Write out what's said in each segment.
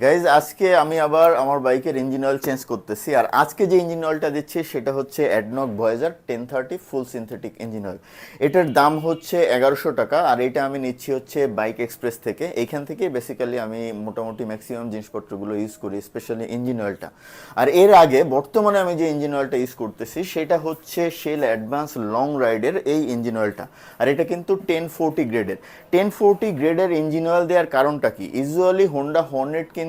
Guys আজকে আমি আবার আমার বাইকের ইঞ্জিন অয়েল চেঞ্জ করতেছি। আর আজকে যে ইঞ্জিন অয়েলটা দিচ্ছি সেটা হচ্ছে ADNOC Voyager 1030 full synthetic engine oil. এটার দাম হচ্ছে 1100 টাকা। আর এটা আমি নিচ্ছি হচ্ছে বাইক এক্সপ্রেস থেকে। এইখান থেকে বেসিক্যালি আমি মোটামুটি ম্যাক্সিমাম জিনিসপত্রগুলো ইউজ করি, স্পেশালি ইঞ্জিন অয়েলটা। আর এর আগে বর্তমানে আমি যে ইঞ্জিন অয়েলটা ইউজ করতেছি সেটা হচ্ছে শেল অ্যাডভান্স লং রাইডের এই ইঞ্জিন অয়েলটা। আর এটা কিন্তু 1040 গ্রেডের। 1040 গ্রেডের ইঞ্জিন অয়েল দেওয়ার কারণটা কি? ইউজুয়ালি হোন্ডা হর্নেট কিন্তু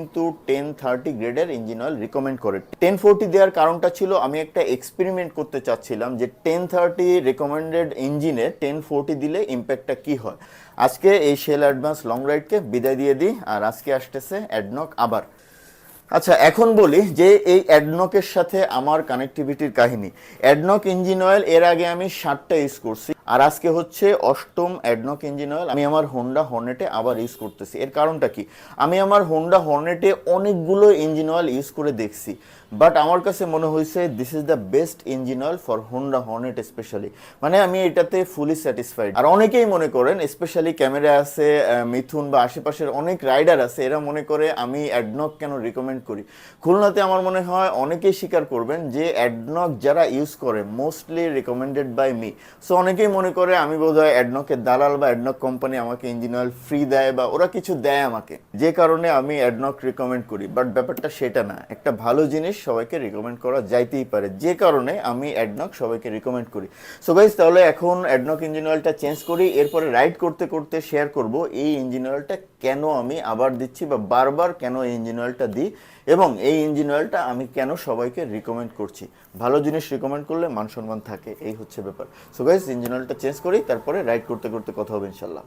1030 গ্রেডের ইঞ্জিন অয়েল রিকমেন্ড করে। 1040 দেওয়ার কারণটা ছিল আমি একটা এক্সপেরিমেন্ট করতে চাচ্ছিলাম যে 1030 রিকমেন্ডেড ইঞ্জিনে 1040 দিলে ইম্প্যাক্টটা কি হয়। আজকে এই শেল অ্যাডভান্স লং রাইডকে বিদায় দিয়ে দিই, আর আজকে আসতেছে অ্যাডনক আবার। আচ্ছা, এখন বলি যে এই অ্যাডনকের সাথে আমার কানেক্টিভিটির কাহিনী। অ্যাডনক ইঞ্জিন অয়েল এর আগে আমি 7টা ইউজ করছি, আর আজকে হচ্ছে 8ম অ্যাডনক ইঞ্জিন অয়েল আমি আমার হোন্ডা হর্নেটে আবার ইউজ করতেছি। এর কারণটা কি? আমি আমার হোন্ডা হর্নেটে অনেকগুলো ইঞ্জিন অয়েল ইউজ করে দেখছি, বাট আমার কাছে মনে হয়েছে this is the best engine oil for Honda Hornet specially. মানে আমি এটাতে ফুলি স্যাটিসফাইড। আর অনেকেই মনে করেন, স্পেশালি ক্যামেরা আছে মিথুন বা আশেপাশের অনেক রাইডার আছে, এরা মনে করে আমি অ্যাডনক কেন রিকমেন্ড করি। খুলনাতে আমার মনে হয় অনেকেই স্বীকার করবেন যে অ্যাডনক যারা ইউজ করে mostly recommended by me. So অনেকেই মনে করে আমি বোধহয় অ্যাডনকের দালাল, বা অ্যাডনক কোম্পানি আমাকে ইঞ্জিন অয়েল ফ্রি দেয় বা ওরা কিছু দেয় আমাকে, যে কারণে আমি অ্যাডনক রিকমেন্ড করি। বাট ব্যাপারটা সেটা না। একটা ভালো জিনিস সবাইকে রিকমেন্ড করা যাইতেই পারে, যে কারণে আমি অ্যাডনক সবাইকে রিকমেন্ড করি। সো গাইস, তাহলে এখন অ্যাডনক ইঞ্জিন অয়েলটা চেঞ্জ করি, এরপরে রাইড করতে করতে শেয়ার করব এই ইঞ্জিন অয়েলটা কেন আমি আবার দিচ্ছি বা বারবার কেন এই ইঞ্জিন অয়েলটা দিই, এবং এই ইঞ্জিন অয়েলটা আমি কেন সবাইকে রিকমেন্ড করছি। ভালো জিনিস রিকমেন্ড করলে মান সম্মান থাকে, এই হচ্ছে ব্যাপার। সো গাইস, ইঞ্জিন অয়েলটা চেঞ্জ করি, তারপরে রাইড করতে করতে কথা হবে ইনশাল্লাহ।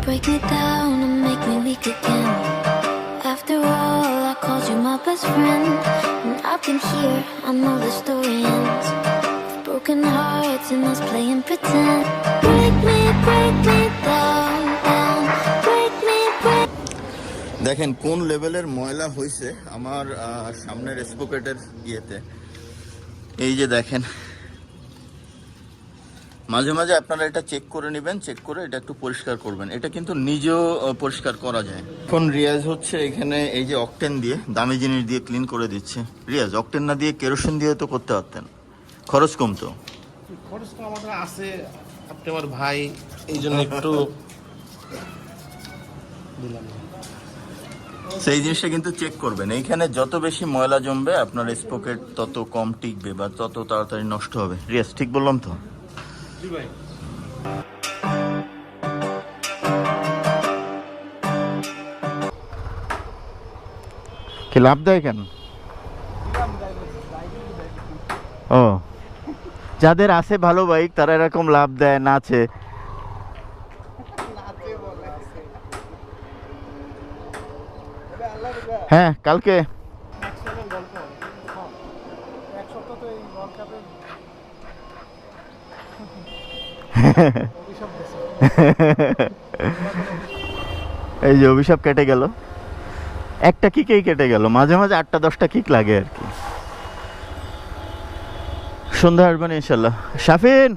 Break me down and make me weak again. After all, I called you my best friend, and I've been here, I know the story ends. Broken hearts and us playing pretend. Break me down, down. Break me. দেখেন কোন লেভেলের ময়লা হয়েছে আমার সামনের স্পকেটের ইয়েতে। এই যে দেখেন, মাঝে মাঝে আপনারা এটা চেক করে নেবেন, চেক করে এটা একটু পরিষ্কার করবেন। এটা কিন্তু নিজেও পরিষ্কার করা যায়। এখন রিয়াজ হচ্ছে এখানে এই যে অকটেন দিয়ে, দামি জিনিস দিয়ে ক্লিন করে দিচ্ছে। রিয়াজ, অকটেন না দিয়ে কেরোসিন দিয়ে তো করতে পারতেন, খরচ কমতো। খরচ তো আমাদের আছে, আপনি আমার ভাই, এই জন্য একটু দিলাম। সেই জিনিসটা কিন্তু চেক করবেন। এইখানে যত বেশি ময়লা জমবে আপনার স্পকেট তত কম টিকবে বা তত তাড়াতাড়ি নষ্ট হবে। রিয়াজ, ঠিক বললাম তো? জি ভাই। কি লাভ দেয় কেন? ও, যাদের আছে ভালো বাইক তারা এরকম লাভ দেয়, নাচে। হ্যাঁ, কালকে এই যে অভিশাপ কেটে গেল, একটা কিকেই কেটে গেল। মাঝে মাঝে 8টা 10টা কিক লাগে আর কি। সন্ধ্যা আসবেন ইনশাল্লাহ। Shafin,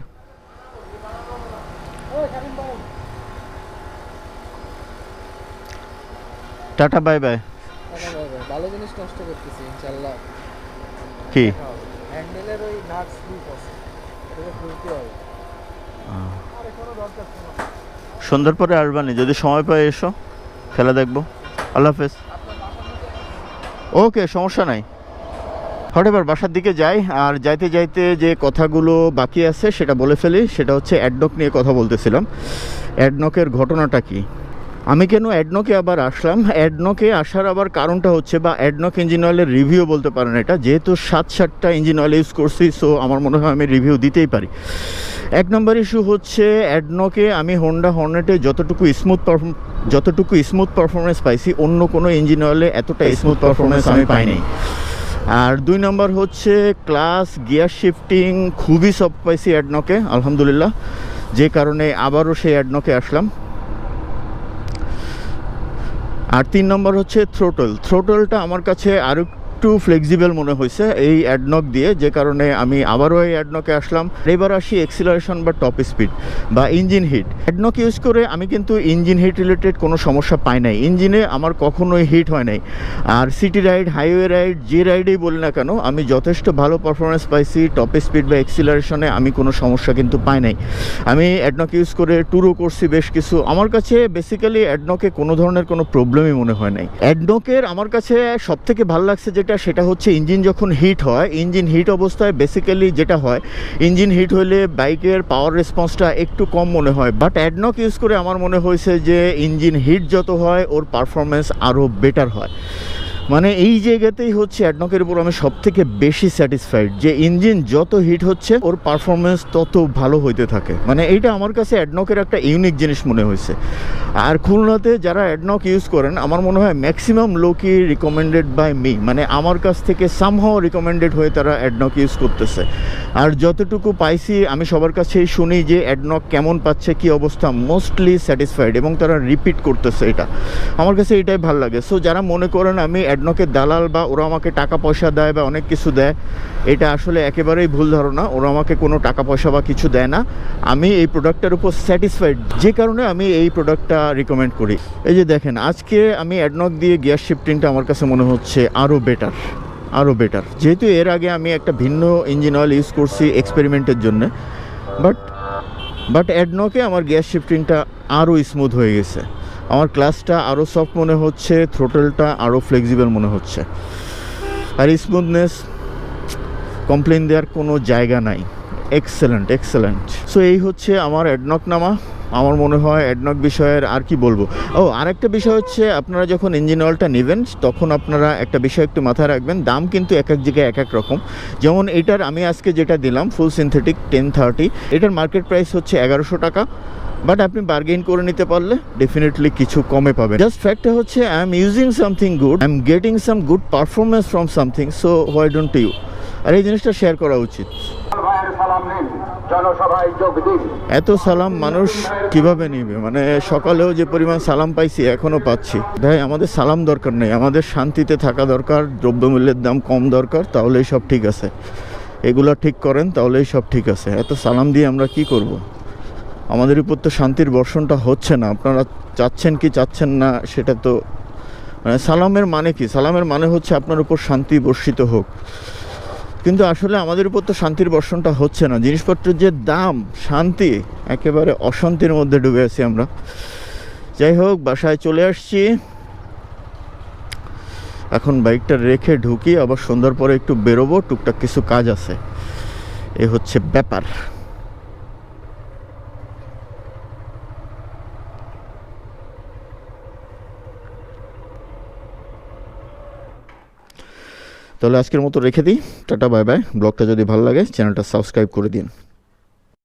tata, bye bye. ভালো জিনিস নষ্ট করতেছি ইনশাআল্লাহ। কি হ্যান্ডেলের ওই নাট স্লিপ আছে, এটাকে খুলতে হবে। আর কোনো দরকার ছিল না। সন্ধ্যার পরে আসবানি, যদি সময় পাই এসো, খেলা দেখবো। আল্লাহ হাফেজ। ওকে, সমস্যা নাই। এবার বাসার দিকে যাই, আর যাইতে যাইতে যে কথাগুলো বাকি আছে সেটা বলে ফেলি। সেটা হচ্ছে অ্যাডনক নিয়ে কথা বলতেছিলাম। অ্যাডনকের ঘটনাটা কি, আমি কেন অ্যাডনকে আবার আসলাম। অ্যাডনকে আসার আবার কারণটা হচ্ছে, বা অ্যাডনক ইঞ্জিন অয়েলের রিভিউ বলতে পারেন এটা, যেহেতু 7টা ইঞ্জিন অয়েল ইউজ করছি, সো আমার মনে হয় আমি রিভিউ দিতেই পারি। 1 নম্বর ইস্যু হচ্ছে অ্যাডনকে আমি হোন্ডা হর্নেটে যতটুকু স্মুথ পারফরমেন্স পাইছি, অন্য কোনো ইঞ্জিন অয়েলে এতটা স্মুথ পারফরমেন্স আমি পাইনি। আর 2 নম্বর হচ্ছে ক্লাস গিয়ার শিফটিং খুবই সফট পাইছি অ্যাডনকে, আলহামদুলিল্লাহ, যে কারণে আবারও সেই অ্যাডনকে আসলাম। আর 3 নম্বর হচ্ছে থ্রোটলটা আমার কাছে আরও একটু ফ্লেক্সিবল মনে হয়েছে এই অ্যাডনক দিয়ে, যে কারণে আমি আবারও এই অ্যাডনকে আসলাম। এবার আসি এক্সিলারেশন বা টপ স্পিড বা ইঞ্জিন হিট। অ্যাডনক ইউজ করে আমি কিন্তু ইঞ্জিন হিট রিলেটেড কোনো সমস্যা পাই নাই, ইঞ্জিনে আমার কখনোই হিট হয় নাই। আর সিটি রাইড, হাইওয়ে রাইড, যে রাইডেই বলি না কেন, আমি যথেষ্ট ভালো পারফরমেন্স পাইছি। টপ স্পিড বা এক্সিলারেশনে আমি কোনো সমস্যা কিন্তু পাই নাই। আমি অ্যাডনক ইউজ করে ট্যুরও করছি বেশ কিছু। আমার কাছে বেসিক্যালি অ্যাডনকে কোনো ধরনের কোনো প্রবলেমই মনে হয় নাই। অ্যাডনকের আমার কাছে সবথেকে ভালো লাগছে সেটা হচ্ছে ইঞ্জিন যখন হিট হয়, ইঞ্জিন হিট অবস্থায় বেসিক্যালি যেটা হয়, ইঞ্জিন হিট হলে বাইকের পাওয়ার রেসপন্সটা একটু কম মনে হয়। বাট অ্যাডনক ইউজ করে আমার মনে হয়েছে যে ইঞ্জিন হিট যত হয় ওর পারফরমেন্স আরও বেটার হয়। মানে এই জায়গাতেই হচ্ছে অ্যাডনকের উপর আমি সব থেকে বেশি স্যাটিসফাইড, যে ইঞ্জিন যত হিট হচ্ছে ওর পারফরমেন্স তত ভালো হইতে থাকে। মানে এইটা আমার কাছে অ্যাডনকের একটা ইউনিক জিনিস মনে হয়েছে। আর খুলনাতে যারা অ্যাডনক ইউজ করেন, আমার মনে হয় ম্যাক্সিমাম লোকই রিকমেন্ডেড বাই মি, মানে আমার কাছ থেকে সামহাও রিকমেন্ডেড হয়ে তারা অ্যাডনক ইউজ করতেছে। আর যতটুকু পাইছি আমি সবার কাছেই শুনি যে অ্যাডনক কেমন পাচ্ছে, কী অবস্থা, মোস্টলি স্যাটিসফাইড, এবং তারা রিপিট করতেছে। এটা আমার কাছে এটাই ভালো লাগে। সো যারা মনে করেন আমি অ্যাডনকের দালাল বা ওরা আমাকে টাকা পয়সা দেয় বা অনেক কিছু দেয়, এটা আসলে একেবারেই ভুল ধারণা। ওরা আমাকে কোনো টাকা পয়সা বা কিছু দেয় না। আমি এই প্রোডাক্টটার উপর স্যাটিসফাইড, যে কারণে আমি এই প্রোডাক্টটা রিকমেন্ড করি। এই যে দেখেন, আজকে আমি অ্যাডনক দিয়ে গিয়ার শিফটিংটা আমার কাছে মনে হচ্ছে আরও বেটার। যেহেতু এর আগে আমি একটা ভিন্ন ইঞ্জিন অয়েল ইউজ করছি এক্সপেরিমেন্টের জন্য, বাট অ্যাডনকে আমার গিয়ার শিফটিংটা আরও স্মুথ হয়ে গেছে। আমার ক্লাসটা আরও সফট মনে হচ্ছে, থ্রোটলটা আরও ফ্লেক্সিবল মনে হচ্ছে। আর স্মুথনেস কমপ্লেন দেওয়ার কোনো জায়গা নাই। এক্সেলেন্ট। সো এই হচ্ছে আমার অ্যাডনক নামা। আমার মনে হয় অ্যাডনক বিষয়ের আর কি বলবো। আরেকটা বিষয় হচ্ছে, আপনারা যখন ইঞ্জিন অয়েলটা নেবেন তখন আপনারা একটা বিষয় একটু মাথায় রাখবেন, দাম কিন্তু এক এক জায়গায় এক এক রকম। যেমন এটার আমি আজকে যেটা দিলাম ফুল সিনথেটিক 1030, এটার মার্কেট প্রাইস হচ্ছে 1100 টাকা। বাট আপনি বার্গেইন করে নিতে পারলে ডেফিনেটলি কিছু কমে পাবেন। জাস্ট ফ্যাক্টটা হচ্ছে I am using something good, I am getting some good performance from something, so why don't you. আর এই জিনিসটা শেয়ার করা উচিত। এত সালাম মানুষ কিভাবে নিবে? মানে সকালেও যে পরিমাণ সালাম পাইছি এখনও পাচ্ছি। ভাই, আমাদের সালাম দরকার নেই, আমাদের শান্তিতে থাকা দরকার, দ্রব্যমূল্যের দাম কম দরকার, তাহলেই সব ঠিক আছে। এগুলো ঠিক করেন, তাহলেই সব ঠিক আছে। এত সালাম দিয়ে আমরা কি করব? আমাদের উপর তো শান্তির বর্ষণটা হচ্ছে না। আপনারা চাচ্ছেন কি চাচ্ছেন না সেটা তো, মানে সালামের মানে কি? সালামের মানে হচ্ছে আপনার উপর শান্তি বর্ষিত হোক, কিন্তু আসলে আমাদের উপর তো শান্তির বর্ষণটা হচ্ছে না। জিনিসপত্রের যে দাম, শান্তি, একেবারে অশান্তির মধ্যে ডুবে আছি আমরা। যাই হোক, বাসায় চলে আসছি। এখন বাইকটা রেখে ঢুকি, আবার সন্ধ্যার পরে একটু বেরোবো, টুকটাক কিছু কাজ আছে। এই হচ্ছে ব্যাপার। তাহলে আজকের মতো রেখে দিই। Tata, bye bye. ব্লগটা যদি ভালো লাগে চ্যানেলটা সাবস্ক্রাইব করে দিন।